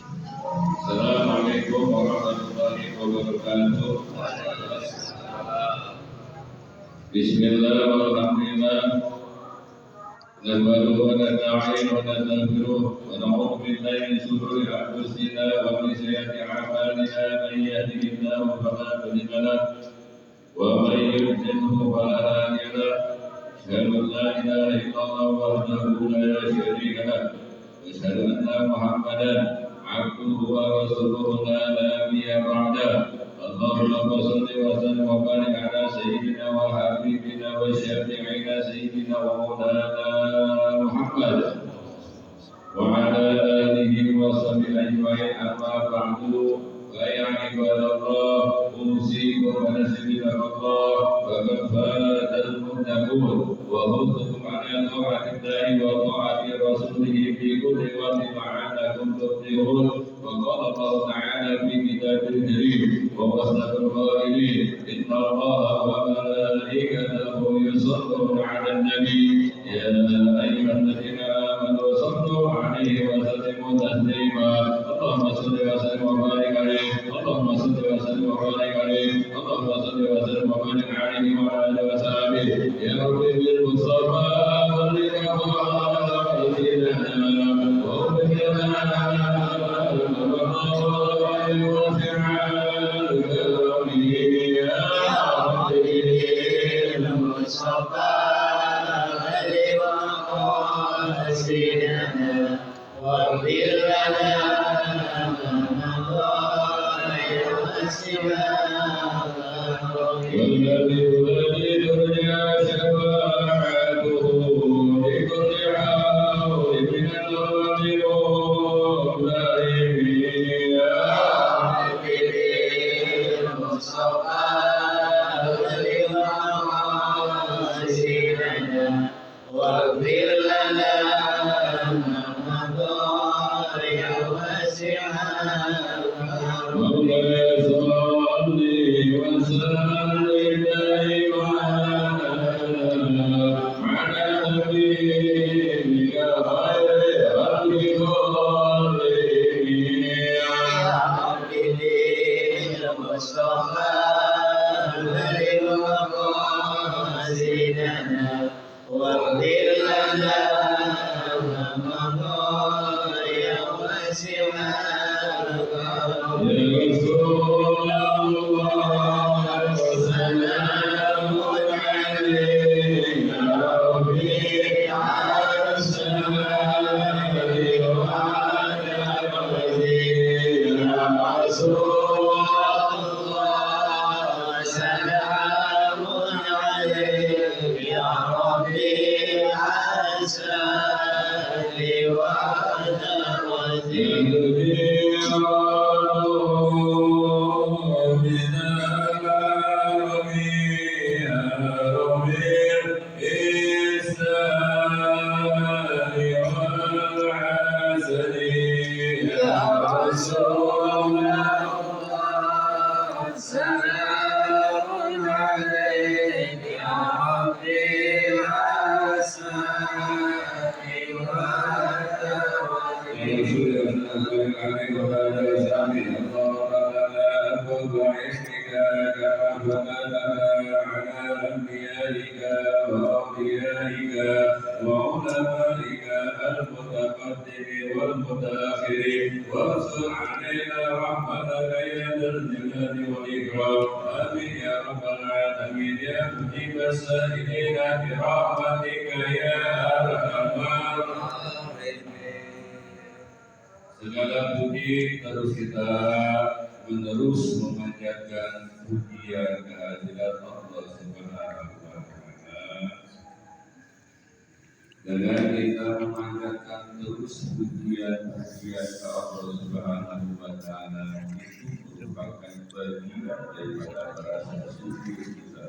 Assalamualaikum warahmatullahi wabarakatuh. Bismillah walhamdulillah. Nahmaduhu wa nasta'inuhu wa nastaghfiruh wa na'udzu billahi min shururi anfusina wa min sayyiati a'malina. Man yahdihillahu fala mudilla lahu wa man yudlilhu fala hadiya lahu. Asyhadu an la ilaha illallah wahdahu la syarika lahu wa asyhadu anna Muhammadan abduhu wa rasuluhu la nabiyya ba'dahu. Allahumma shalli wa sallim wa barik ala sayyidina wa habibina wa syafi'ina sayyidina wa maulana Muhammad wa ala alihi wa sahbihi ajma'in. Amma ba'du, fa ya ibadallah, usikum wa nafsi bittaqwallah wa qad fatal muttaqun wa hudukum ala ta'atillahi wa ta'ati rasulih fi kulli waqtin la'allakum tuflihun. Wa qala Allah ta'ala fi kitabil karim wa wasdaqul qailin inna Allaha wa malaikatahu yusalluna 'alan nabi ya ayyuhalladzina amanu sallu 'alaihi wa sallimu taslima. Allahumma shalli wa sallim wa barik 'alaihi. Allahumma shalli wa sallim wa barik 'alaihi. Allahumma shalli wa sallim wa barik 'alaihi wa 'ala alihi wa sahbihi ya rabbi bil mustafa wa li segala puji terus kita menerus memanjatkan pujian kehadirat Allah Subhanahu wa Ta'ala. Dengan kita memanjatkan terus pujian ke Allah Subhanahu wa Ta'ala, itu merupakan bagian daripada rasa syukur kita.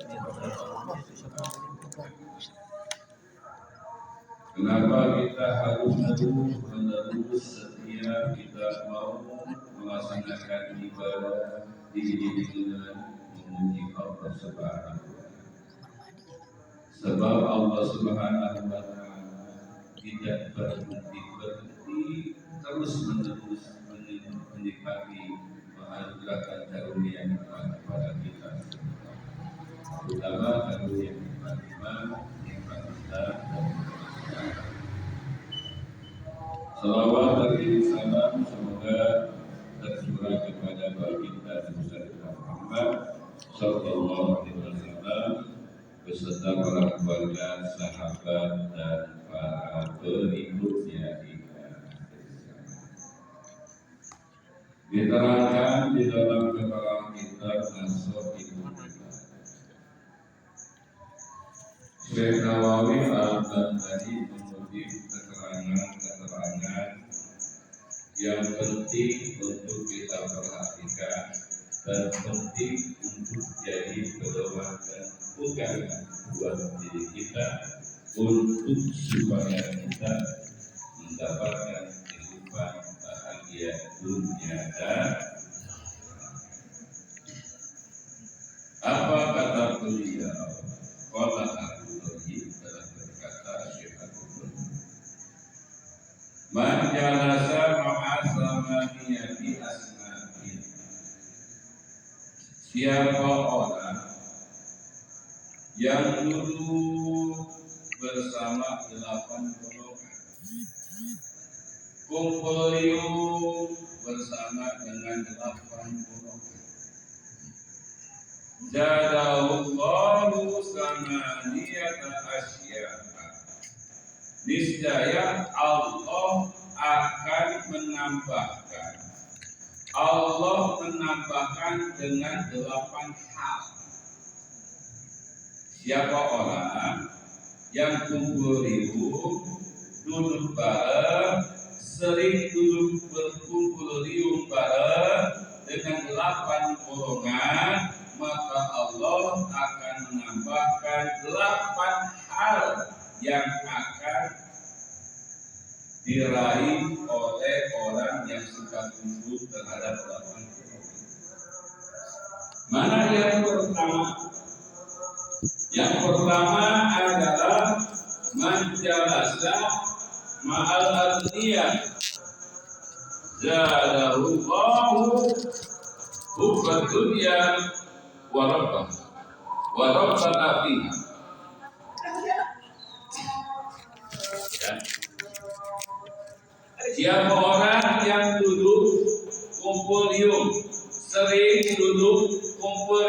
Kenapa kita harus menerus setiap kita mau melaksanakan ibadah diiringi dengan memuji Allah Subhanahu wa Ta'ala? Sebab Allah Subhanahu wa Ta'ala tidak berhenti terus menerus menikmati menganugerahkan karunia kepada kita, terutama karunia nikmat iman, nikmat Islam dan nikmat. Salawat dan salam semoga tercurah kepada baginda Nabi Muhammad Sallallahu Alaihi Wasallam beserta para keluarga, sahabat dan para pengikutnya hingga akhir zaman. Diterangkan di dalam keterangan kitab Nasohibul Kitab. Syekh Nawawi Al-Albani mengutip keterangan yang penting untuk kita perhatikan dan penting untuk jadi pedoman dan pegangan buat diri kita untuk supaya kita mendapatkan kehidupan bahagia dunia dan apa kata beliau? Qala Abu Thalib telah berkata Syekh Abu Thalib, man jalasa ma'a samaniyati asnafin, siapa orang yang duduk bersama 8 golongan, kumpul bersama dengan 8 golongan, jadallahu samaniyata asya'a, niscaya Allah akan menambahkan dengan 8 hal. Siapa orang yang kumpul duduk bareng, sering berkumpul bareng dengan 8 golongan, maka Allah akan menambahkan 8 hal yang akan diraih oleh orang yang suka kumpul terhadap 8 golongan. Mana yang pertama? Yang pertama adalah manjalasa ma'al adniyah, zadahullahu hubbad dunya wa rabbana fiha. Siapa orang yang duduk kumpul sering duduk kumpul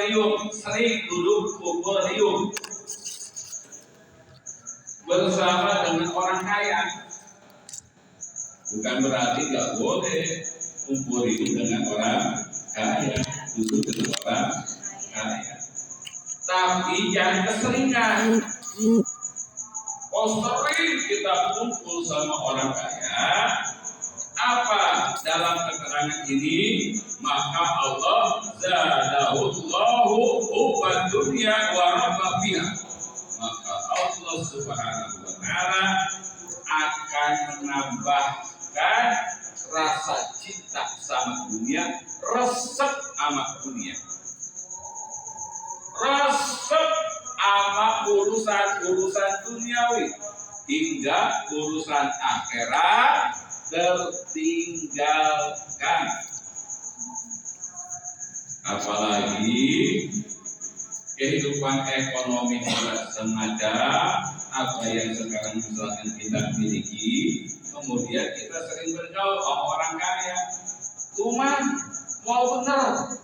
bersama dengan orang kaya, bukan berarti nggak boleh kumpul dengan orang kaya, duduk dengan orang kaya, tapi jangan keseringan. Sering kita kumpul sama orang kaya, apa dalam keterangan ini? Maka Allah zadahullahu hubbad dunya wa rabbana fiha. Maka Allah Subhanahu wa taala akan menambahkan rasa cinta sama dunia, resep sama dunia, resep sama urusan duniawi, hingga urusan akhirat tertinggalkan. Apalagi kehidupan ekonomi tidak sengaja apa yang sekarang misalkan kita miliki, kemudian kita sering bergaul sama orang kaya, cuman mau benar.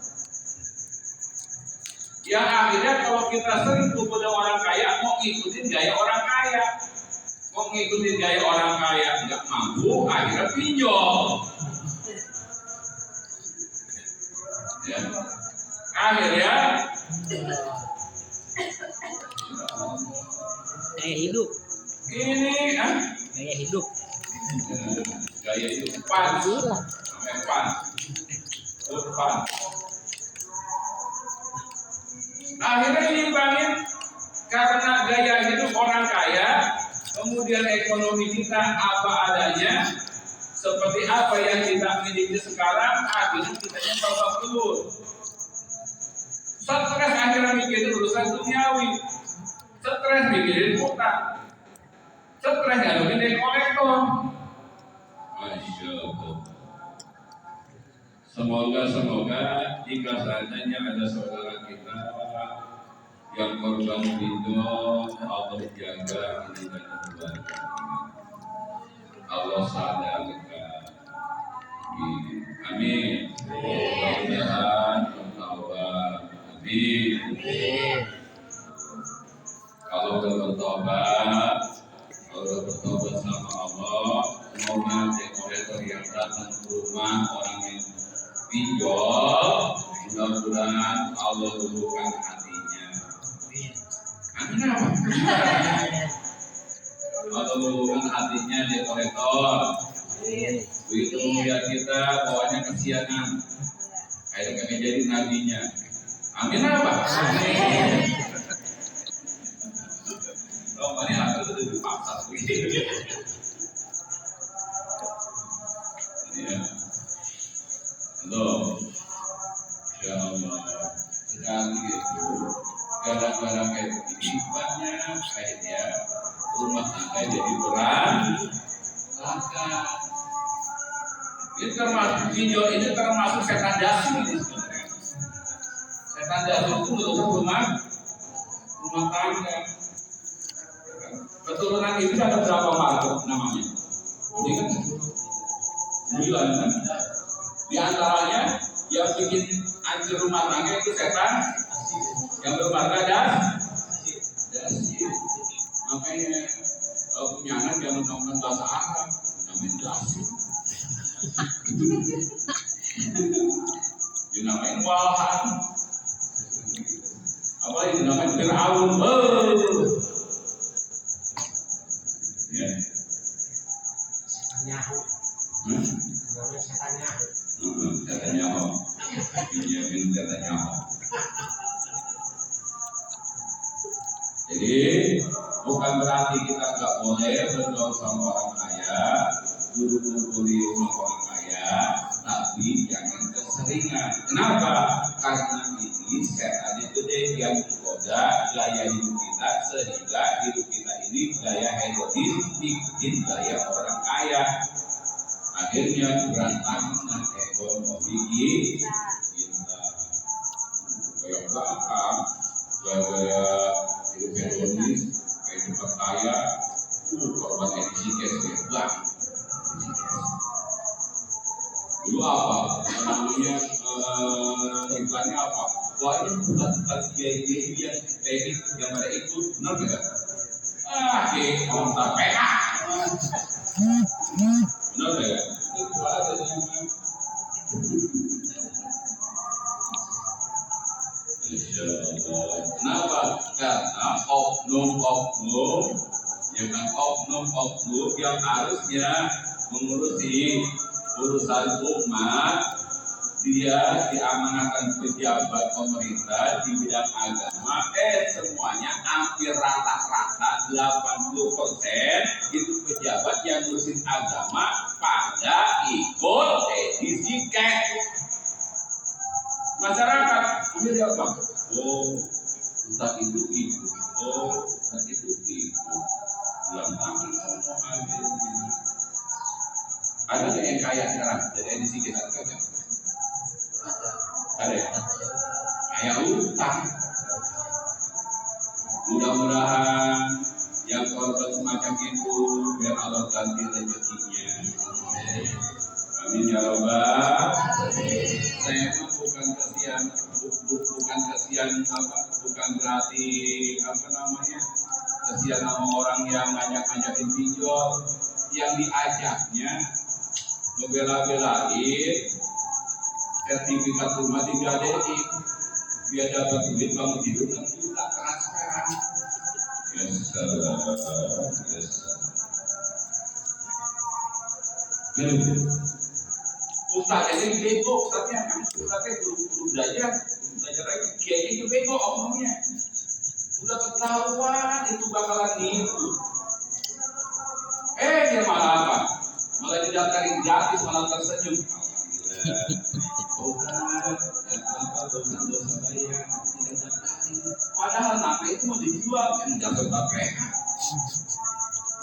Yang akhirnya kalau kita sering kumpul dengan orang kaya, mau ngikutin gaya orang kaya, nggak mampu, akhirnya pinjol. Ya. Akhirnya gaya hidup ini gaya hidup pan akhirnya nyimbangin karena gaya hidup orang kaya, kemudian ekonomi kita apa adanya, seperti apa yang kita miliki sekarang, akhirnya kita babak belur. Stres akhirnya mikirin urusan duniawi, stres mikirin utang, stres ngadepin kolektor. Masya Allah. Semoga jika seandainya ada saudara kita yang korban video, Allah jaga ini dan keluarga. Allah sadarkan. Amin. Mudah-mudahan bertaubat. Amin. Kalau bertobat sama Allah, semoga dekorator yang datang ke rumah orang yang pinjol, mudah-mudahan Allah luluhkan hatinya. Amin apa? Allah luluhkan hatinya dekorator. Begitu melihat kita bawanya kesianan, kayak kami jadi nabinya. Amin apa? Amin. Oh, mana aku tuh dipaksa begitu. Ya. Loh, ya Allah, sekali itu gara-gara kayak begini banyak kayaknya rumah tangga jadi berantakan. Ini termasuk video ini termasuk setan jasa ini sebenarnya. Setan jasa itu merusak rumah tangga. Keturunan itu ada berapa makhluk namanya? Ini kan 9 kan? Di antaranya yang bikin hancur rumah tangga itu setan yang bermarga dasi. Makanya punya anak jangan ngomong bahasa Arab, namanya dasi. Dinamain walahan. Apa yang dinamain Fir'aun? Ya. Nyahu. Setannya. Katanya apa? Iya, katanya apa? Jadi bukan berarti kita nggak boleh bergaul sama orang kaya, duduk kumpul di rumah orang kaya, tapi jangan keseringan. Kenapa? Karena ini setan itu yang menggoda gaya hidup kita sehingga hidup kita ini gaya hedonis, bikin gaya orang kaya. Akhirnya berantakan ekonomi kita. Kayak belakang, gaya hidup hedonis, kayak cepat kaya, korban edisi cash dulu apa? Namanya iklannya apa? Wah ini bukan kiai yang teknik yang ada ikut, benar tidak? Kiai orang tak PH. Benar tidak? Itu ada yang Insya Allah. Kenapa? Karena oknum-oknum yang harusnya mengurusi urusan umat, dia diamanahkan pejabat pemerintah di bidang agama, semuanya hampir rata-rata 80% itu pejabat yang ngurusin agama pada ikut edisi cash. Masyarakat ini apa? Oh, entah itu ikut. Oh, entah itu ikut. Berantakan semua akhirnya. Ada nggak yang kaya sekarang dari edisi kita kerja? Ada ya? Kaya utang. Mudah-mudahan yang korban semacam itu biar Allah ganti rezekinya. Amin ya Rabbal. Saya mah bukan berarti kasihan sama orang yang ngajak-ngajakin pinjol, yang diajaknya ngebela-belain sertifikat rumah digadein biar dapat duit bangun tidur dan juga transferan. Ustaz ini bego, Ustaznya belum belajar lagi, kiai itu bego omongnya. Udah ketahuan itu bakalan nipu. Dia malah apa? Malah didaftarin gratis, malah tersenyum. Padahal nama itu mau dijual, yang jatuh KPK.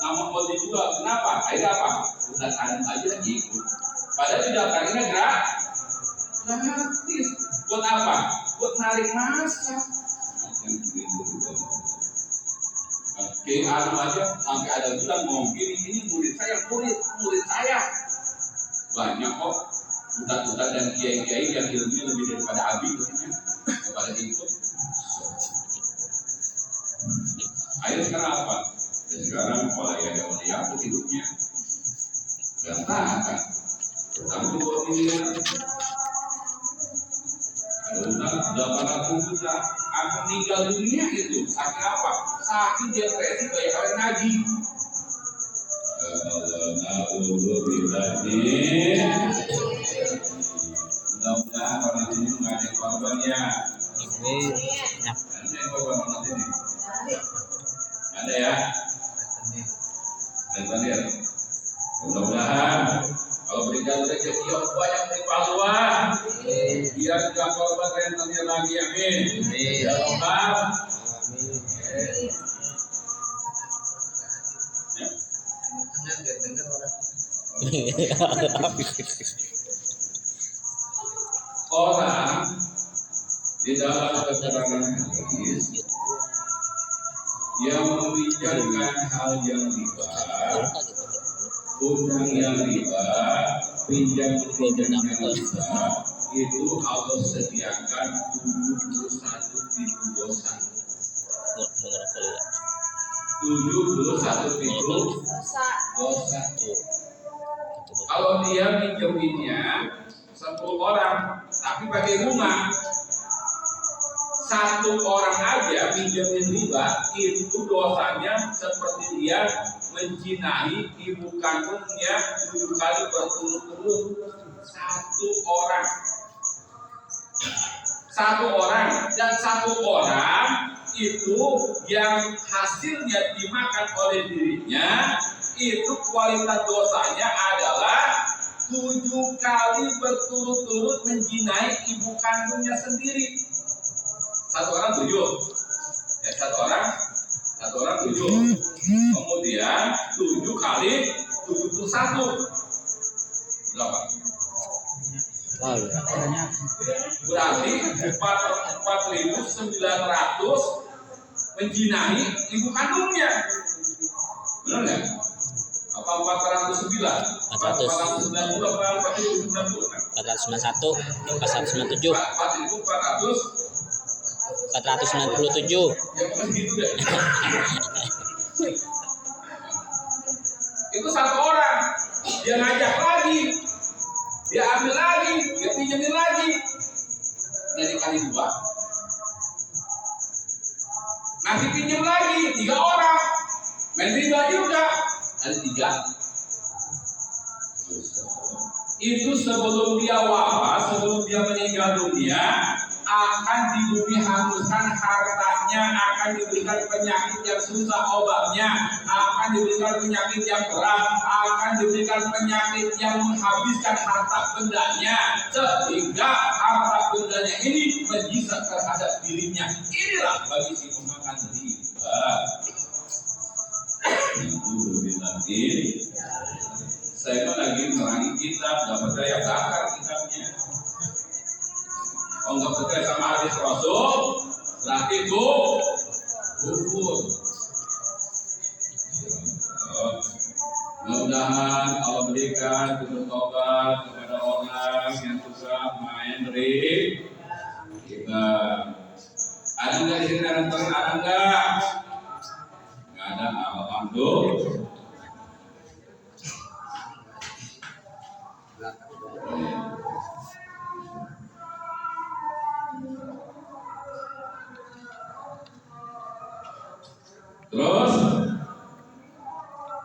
Nama mau dijual, kenapa? Akhirnya apa? Ustaz Adam aja ikut. Padahal didaftarinnya Gratis. Buat apa? Buat narik masa. Oke, anu aja sampai ada bilang mau ini murid saya. Banyak kok ustaz-ustaz dan kiai-kiai yang ilmunya lebih daripada abi katanya, daripada ikut. Ayo sekarang apa? Dan sekarang pola ya aku hidupnya berantakan. Satu buat ini ada utang 800 juta. Aku meninggal dunia itu sakit apa? Sakit depresi kayak kalian ngaji. Mudah-mudahan orang ini nggak ada korban ya. Ada yang korban orang ini? Ada ya? Dan terakhir, mudah-mudahan kalau berikan rezeki yang banyak dari pahlawan, biar tidak korban rentenir lagi, amin. Ya Allah. Orang di dalam keterangan hadis yang membicarakan hal yang riba, utang yang riba, pinjam yang riba, itu Allah sediakan 71 pintu dosa. 71 pintu dosa. Kalau dia minjeminnya 10 orang, tapi pakai bunga, 1 orang aja minjemin riba, itu dosanya seperti dia menjinahi ibu kandungnya 7 kali berturut-turut. 1 orang. 1 orang dan 1 orang itu yang hasilnya dimakan oleh dirinya, itu kualitas dosanya adalah 7 kali berturut-turut menjinai ibu kandungnya sendiri. 1 orang 7, ya 1 orang 7. Kemudian 7 kali 71 berapa? Berarti 4.900 menjinai ibu kandungnya. Benar nggak? Apa 409? 490 apa 490? 491, 497, 497. Ya bukan gitu deh. Itu 1 orang, dia ngajak lagi, dia ambil lagi, dia pinjemin lagi, jadi kali 2. Ngasih pinjem lagi 3 orang, main riba juga, ada 3. Itu sebelum dia wafat, sebelum dia meninggal dunia, akan di bumi hanguskan hartanya, akan diberikan penyakit yang susah obatnya, akan diberikan penyakit yang berat, akan diberikan penyakit yang menghabiskan harta bendanya, sehingga harta bendanya ini menyisa terhadap dirinya. Inilah bagi si pemakan riba. Saya lagi merangi kitab, nggak percaya bakar kitabnya. Kalau nggak percaya sama hadis Rasul, berarti kufur. Mudah-mudahan Allah berikan bertobat kepada orang yang suka main riba. Ada nggak di sini ada nggak? Nggak ada, alhamdulillah. Terus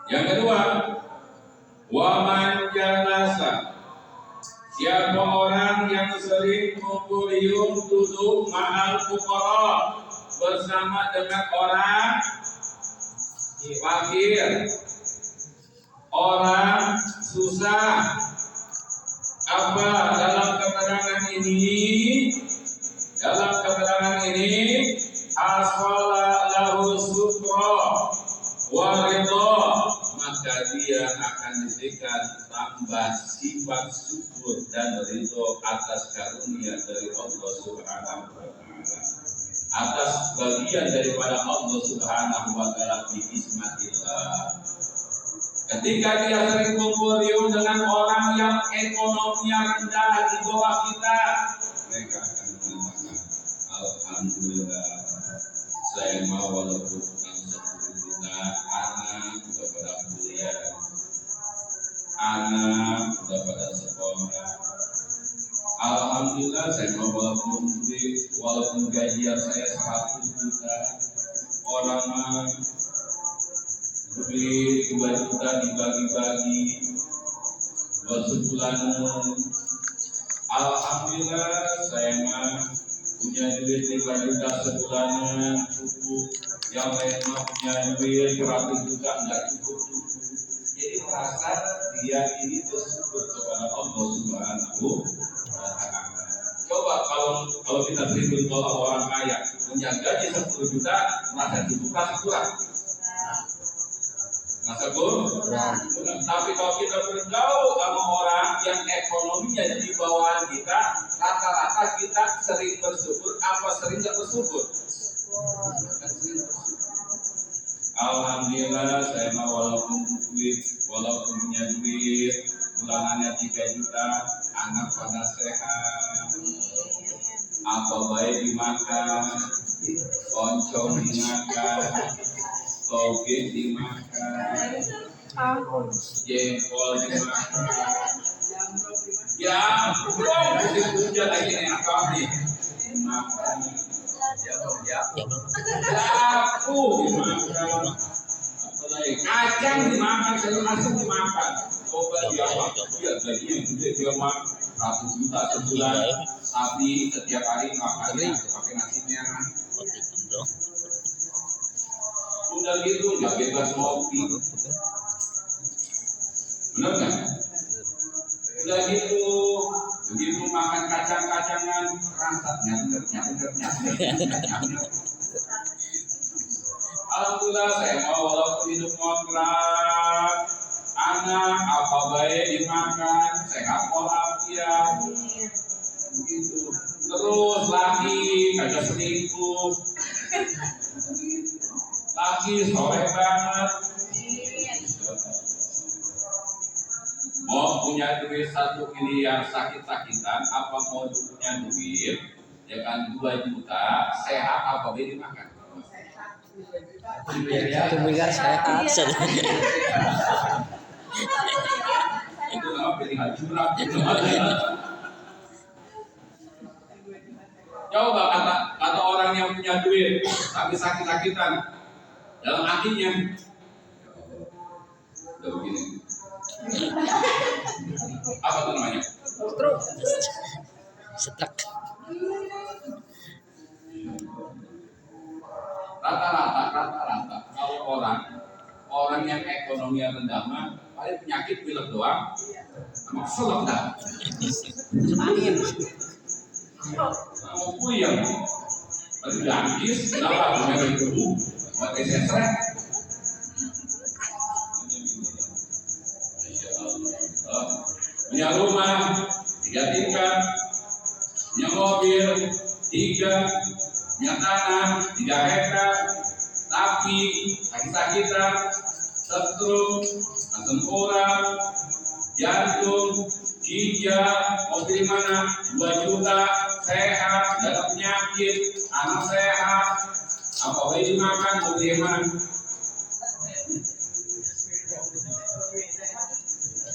yang kedua, waman jalasa, siapa orang yang sering mengumpul duduk ma'al fuqara, bersama dengan orang fakir, orang susah. Apa dalam keterangan ini? Dalam keterangan ini aswala lahu sukro waridho, maka dia akan diberikan tambah sifat syukur dan ridho atas karunia dari Allah Subhanahu wa taala, atas bagian daripada Allah Subhanahu wa taala bi ismatillah. Ketika dia sering kumpul dengan orang yang ekonominya rendah di bawah kita, mereka akan mengatakan, alhamdulillah, saya mau walaupun bukan 10 juta, anak sudah pada kuliah, anak sudah pada sekolah. Alhamdulillah, saya mau walaupun gajian saya 100 juta, orang mah duit 2 juta dibagi-bagi buat sebulan. Alhamdulillah, saya mah punya duit 5 juta sebulanan cukup. Yang lain mah punya duit 100 juta enggak cukup. Jadi merasa dia ini bersyukur kepada Allah Subhanahu wa taala. Coba kalau kita beri contoh orang kaya punya gaji 10 juta merasa cukup kan kurang. Masa kurang. Tapi kalau kita bergaul sama orang yang ekonominya di bawah kita, rata-rata kita sering bersyukur apa sering nggak bersyukur? Alhamdulillah, saya mau walaupun punya duit bulanannya 3 juta, anak pada sehat, apa baik dimakan, oncom dimakan, toge dimakan, jengkol dimakan. Ya, belum hujan lagi nih apa nih? Makan. Aku dimakan. Apalagi kacang dimakan, sayur asam dimakan. Coba dia apa? Dia gajinya gede, dia makan 100 juta sebulan, tapi setiap hari makannya pakai nasi merah. Udah gitu nggak bebas ngopi, benar nggak? Udah gitu, begitu makan kacang-kacangan rasanya bener. Alhamdulillah, saya mau walaupun hidup kontrak, anak apa baik dimakan, sehat walafiat, begitu. Terus lagi kagak selingkuh. Lagi sore banget, mau punya duit 1 miliar sakit-sakitan, apa mau punya duit ya kan 2 juta sehat apa boleh dimakan? 1 miliar sehat. Itu nama pilihan curang. Coba kata orang yang punya duit tapi sakit-sakitan dalam hatinya, udah begini. Apa itu namanya? Setrek. Rata-rata kalau orang yang ekonomi rendah mah paling penyakit pilek doang, sama selek dah. Mau puyeng, paling jangkis, kenapa punya itu? Pakai sesrek. Punya rumah 3 tingkat, punya mobil 3, punya tanah 3 hektar, tapi sakit-sakitan, stroke, asam urat, jantung, ginjal, mobil mana 2 juta, sehat, gak ada penyakit, anak sehat, apa boleh dimakan, mobil mana?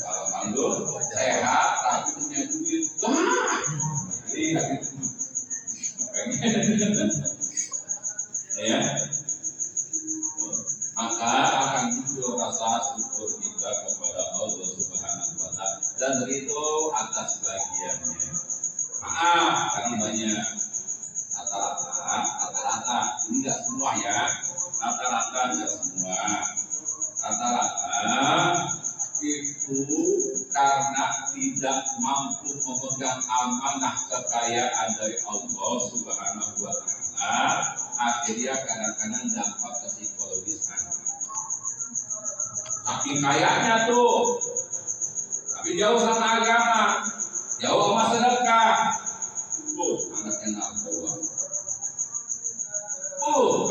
Alhamdulillah sehat, tapi punya duit. Wah, lihat itu. Ya, maka akan muncul rasa syukur kita kepada Allah Subhanahu wa taala dan ridho atas bagiannya. Maaf karena banyak rata-rata ini enggak semua ya, rata-rata enggak semua, rata-rata itu karena tidak mampu memegang amanah kekayaan dari Allah Subhanahu wa taala, akhirnya kadang-kadang dampak ke psikologis anak. Saking kayanya tuh, tapi jauh sama agama, Jauh sama sedekah. Anaknya narkoba.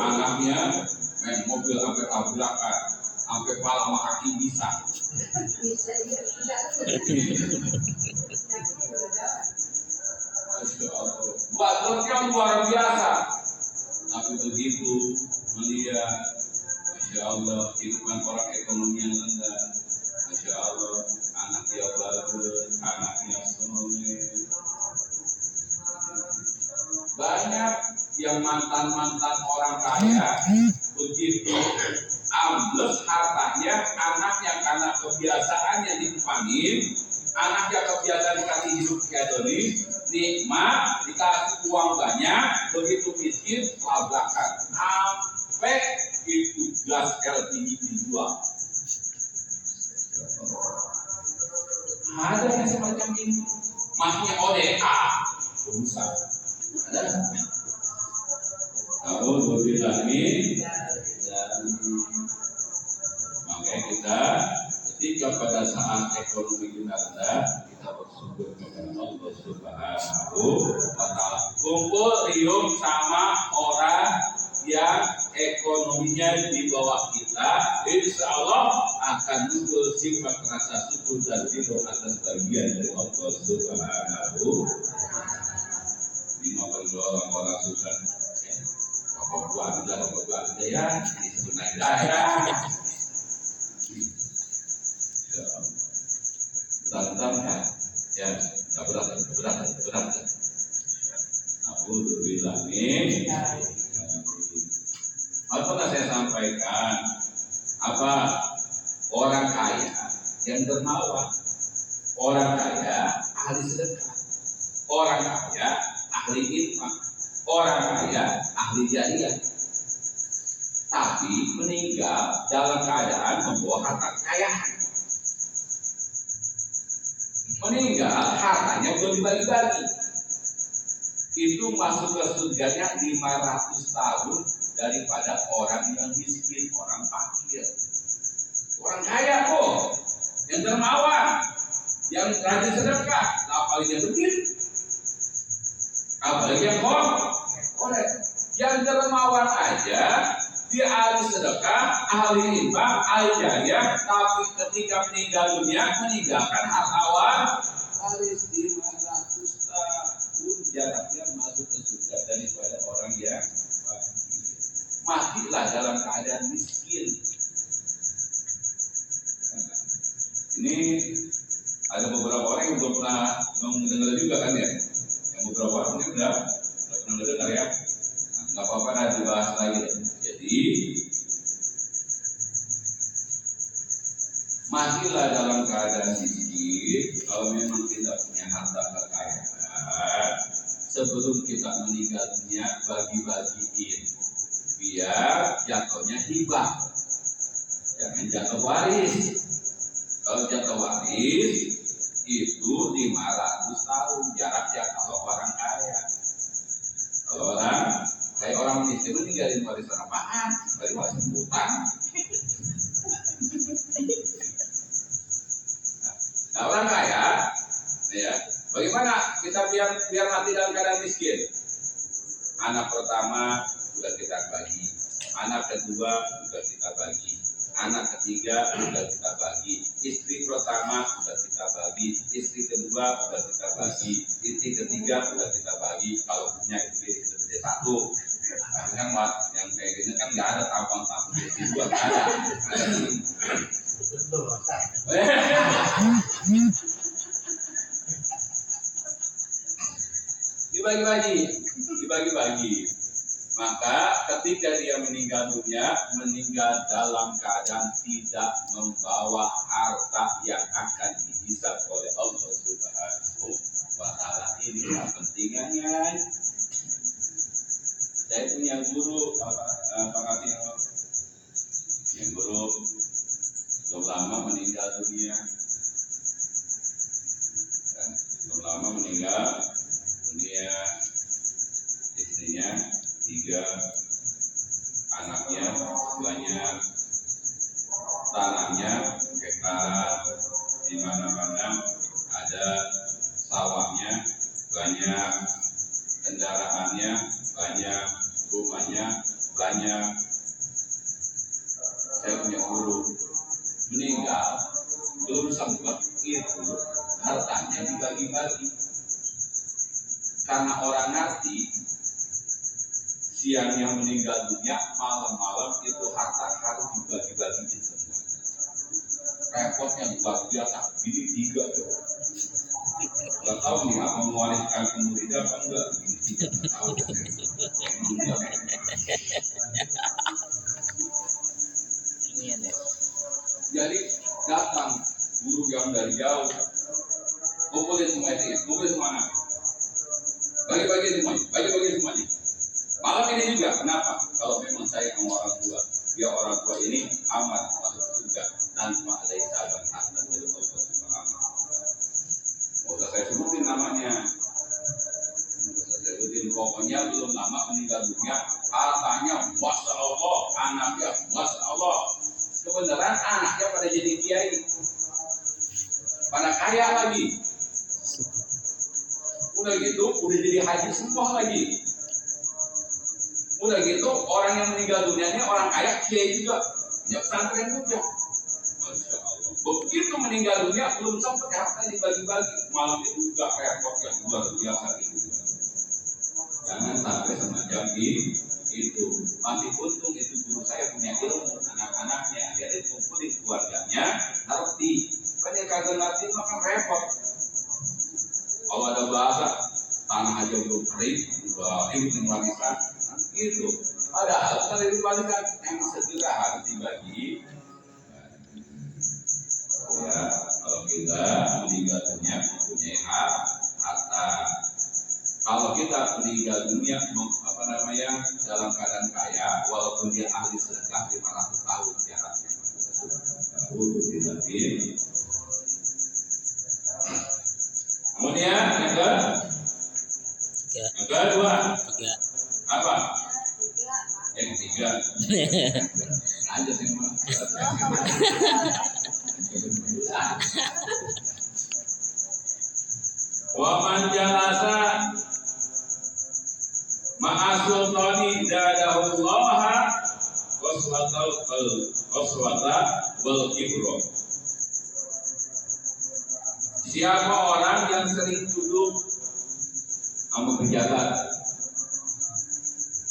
Anaknya main mobil sampai tabrakan, sampai kepala sama kaki bisa. Masya Allah. Batruknya luar biasa. Tapi begitu melihat, Masya Allah, kehidupan orang ekonomi yang rendah. Masya Allah, anak dia bagus, anaknya soleh. Banyak yang mantan-mantan orang kaya begitu ambles hartanya, anaknya karena kebiasaannya ditumpangin, anaknya kebiasaan dikasih hidup hedonis, nikmat, dikasih uang banyak, begitu miskin, labrakan. Sampai itu gas LPG dijual. Ada yang semacam ini. Masnya ODA, berusaha. Ada. Alhamdulillah ini. Makanya kita ketika pada saat ekonomi kita rendah, kita bersyukur kepada Allah Subhanahu wa Ta'ala. Kumpul riung sama orang yang ekonominya di bawah kita, insya Allah akan muncul sifat rasa syukur dan ridho atas bagian dari Allah Subhanahu. Lima berdua orang susah, bapak ya, itu naik daerah. Berat ya, nggak berat. Alhamdulillah nih. Apa pernah saya sampaikan? Apa orang kaya yang dermawan, orang kaya ahli sedekah, orang kaya ahli infak, orang kaya ahli jariah. Tapi meninggal dalam keadaan membawa harta kekayaan. Meninggal hartanya belum dibagi-bagi. Itu masuk ke surganya 500 tahun daripada orang yang miskin, orang fakir. Orang kaya kok, yang dermawan, yang rajin sedekah, apalagi yang betul, apalagi yang korek. Yang dermawan aja, dia ahli sedekah, ahli infak, ahli jariah, tapi ketika meninggal dunia meninggalkan harta waris 500 tahun jaraknya masuk ke surga daripada orang yang matilah dalam keadaan miskin. Ini ada beberapa orang yang belum pernah mendengar juga kan ya, yang beberapa orang ini udah pernah mendengar ya. Nggak apa-apa, nah dibahas lagi. Jadi matilah dalam keadaan miskin kalau memang tidak punya harta kekayaan. Sebelum kita meninggal dunia, bagi-bagiin biar jatuhnya hibah, jangan jatuh waris. Kalau jatuh waris itu 500 tahun jaraknya kalau orang kaya. Kalau orang miskin ninggalin warisan apaan? Warisan hutang. Nah, orang kaya, ya, bagaimana kita biar mati dalam keadaan miskin? Anak pertama sudah kita bagi, anak kedua sudah kita bagi, anak ketiga sudah kita bagi, istri pertama sudah kita bagi, istri kedua sudah kita bagi, istri ketiga sudah kita bagi. Kalau punya istri gede satu, kan yang kayak gini kan nggak ada tampang-tampang istri dua, nggak ada. Dibagi-bagi. Maka ketika dia meninggal dunia, meninggal dalam keadaan tidak membawa harta yang akan dihisab oleh Allah Subhanahu wa Ta'ala. Ini pentingnya. Saya punya guru, Pak Katino, yang guru belum lama meninggal dunia. Belum lama meninggal dunia, istrinya 3, anaknya banyak, tanahnya hektaran, di mana-mana ada sawahnya banyak, kendaraannya banyak, rumahnya banyak. Saya punya guru meninggal, belum sempat itu hartanya dibagi-bagi. Karena orang ngerti siangnya meninggal dunia, malam-malam itu harta harus dibagi-bagiin semua. Repotnya luar biasa, ini 3 tuh. Gak tahu nih apa mewariskan ke murid apa enggak, ini 3 tahu. Jadi datang guru yang dari jauh, kumpulin semua itu, kumpulin semua anak, bagi-bagi semuanya. Malam ini juga, kenapa? Kalau memang saya sama orang tua, dia orang tua ini aman masuk surga tanpa ada hisaban harta dari Allah Subhanahu. Mau saya sebutin namanya, saya sebutin pokoknya belum lama meninggal dunia, hartanya masya Allah, anaknya masya Allah. Kebenaran anaknya pada jadi kiai, pada kaya lagi. Udah gitu, udah jadi haji semua lagi. Udah gitu, orang yang meninggal dunianya orang kaya, kiai juga, punya pesantren juga. Masya Allah. Begitu meninggal dunia, belum sempat harta dibagi-bagi. Malam itu juga repot yang luar biasa itu. Jangan sampai semacam itu. Masih untung itu guru saya punya ilmu, anak-anaknya, jadi kumpulin keluarganya, ngerti. Kan yang kagak ngerti makan repot. Kalau ada bahasa tanah aja belum kering, udah ini warisan, gitu. Padahal kalau itu warisan yang segera harus dibagi. Ya, kalau kita meninggal dunia mempunyai harta. Kalau kita meninggal dunia dalam keadaan kaya, walaupun dia ahli sedekah 500 tahun jaraknya. Kemudian yang kedua apa? Yang ketiga aja sih wa man jalasa ma'a sultani zadahullaha waswata wal kibro. Siapa orang yang sering duduk sama pejabat,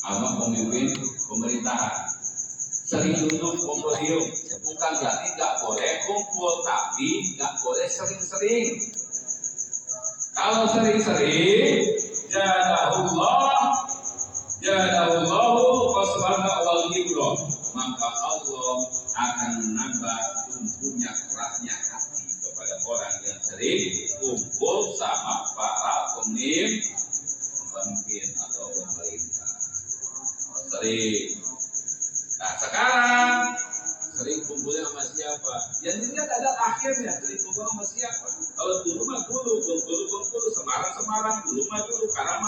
sama pemimpin pemerintahan, sering duduk podium, bukan berarti nggak boleh kumpul, tapi nggak boleh sering-sering. Kalau sering-sering, jadahullahu waswata wal kibro, maka Allah akan menambah tumpunya kerasnya hati kepada orang yang sering kumpul sama para pemimpin atau pemerintah. Sering. Nah sekarang sering kumpulnya sama siapa? Yang dilihat ada akhirnya, sering kumpul sama siapa? Kalau dulu mah dulu, bengkulu, semarang, dulu mah dulu, karang.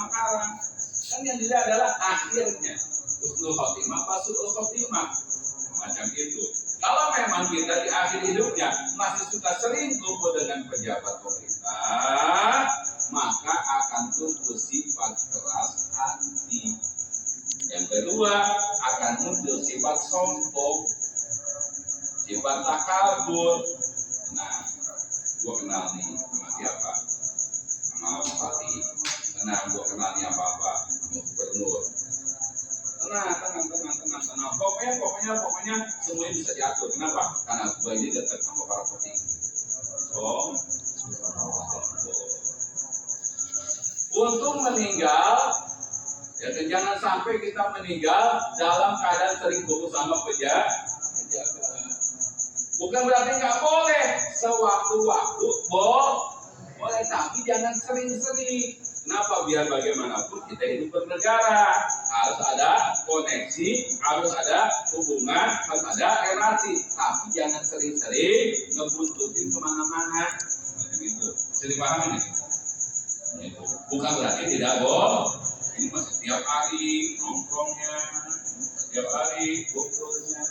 Kan yang dilihat adalah akhirnya. Husnul khotimah, su'ul khotimah. Macam itu. Kalau memang kita di akhir hidupnya masih suka sering kumpul dengan pejabat pemerintah, maka akan tumbuh sifat keras hati. Yang kedua, akan muncul sifat sombong, sifat takabur. Nah, gua kenal nih sama siapa? Sama bupati. Gua kenal nih apa-apa sama gubernur. Tenang. Pokoknya semuanya bisa diatur. Kenapa? Karena gua ini dekat sama para petinggi. Untuk meninggal, ya jangan sampai kita meninggal dalam keadaan sering kumpul sama pejabat. Bukan berarti nggak boleh, sewaktu-waktu boleh, tapi jangan sering-sering. Kenapa? Biar bagaimanapun kita hidup bernegara, harus ada koneksi, harus ada hubungan, harus ada relasi. Tapi jangan sering-sering ngebuntutin kemana-mana. Macam itu. Bisa dipahami nih? Bukan berarti tidak boleh. Ini mah setiap hari nongkrongnya, setiap hari kumpulnya.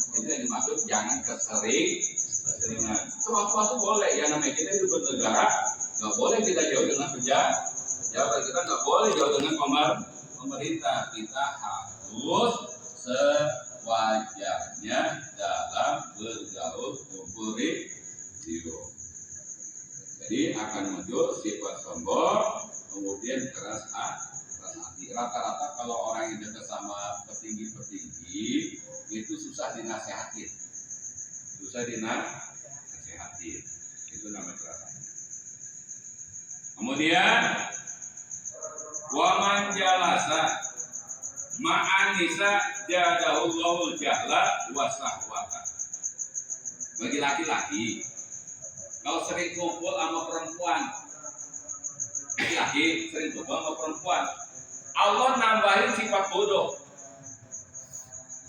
Itu yang dimaksud jangan keseringan. Sewaktu-waktu boleh, ya namanya kita hidup bernegara, Nggak boleh kita jauh dengan pejabat, kita nggak boleh jauh dengan pemerintah. Kita harus sewajarnya dalam bergaul kumpul. Jadi akan muncul sifat sombong, kemudian keras hati. Rata-rata kalau orang yang dekat sama petinggi itu susah dinasehatin. Itu namanya keras hati. Kemudian waman jalasa ma'anisa jadahullahu jahla wasahwata. Bagi laki-laki, kalau sering kumpul sama perempuan, laki-laki sering kumpul sama perempuan, Allah nambahin sifat bodoh,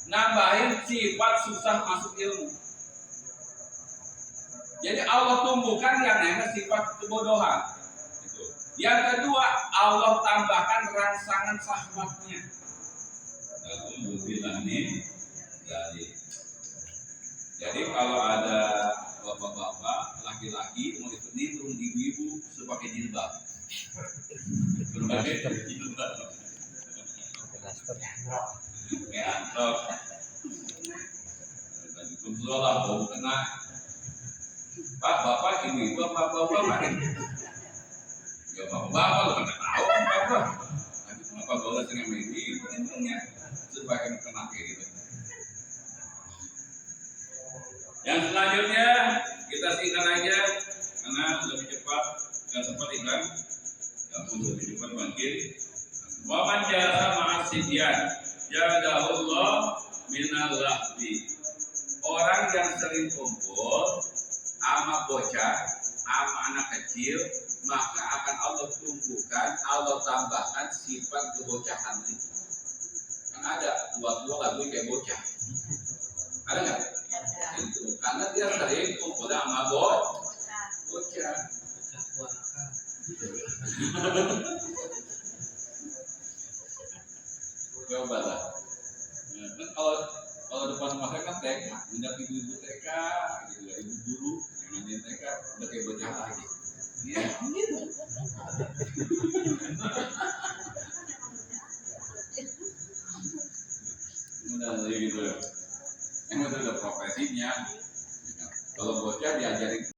nambahin sifat susah masuk ilmu. Jadi Allah tumbuhkan yang namanya sifat kebodohan. Yang kedua, Allah tambahkan rangsangan syahwatnya. Jadi kalau ada bapak-bapak laki-laki mau ikut nimbrung ibu-ibu sebagai jilbab. Ya, antok. Kumpulah bau kena. Pak, bapak ibu-ibu apa bapak ini? Ya bapak lo nggak tahu apa. Tapi kenapa bapak dengan ibu nimbrungnya sebagai kena gitu. Yang selanjutnya kita singkat aja karena lebih cepat dan sempat ikan yang pun lebih cepat bangkit. Waman jasa ma'asyidian jadahullah minal lahbi. Orang yang sering kumpul sama bocah, sama anak kecil, maka akan Allah tumbuhkan, Allah tambahkan sifat kebocahan itu. Kan ada dua lagu kayak bocah. Ada nggak? Itu karena dia sering kumpul sama bocah. Coba lah. Kan kalau depan rumah saya kan TK, udah ibu TK, gitu ya, ibu guru yang ngajarin TK, udah kayak bocah lagi. Iya.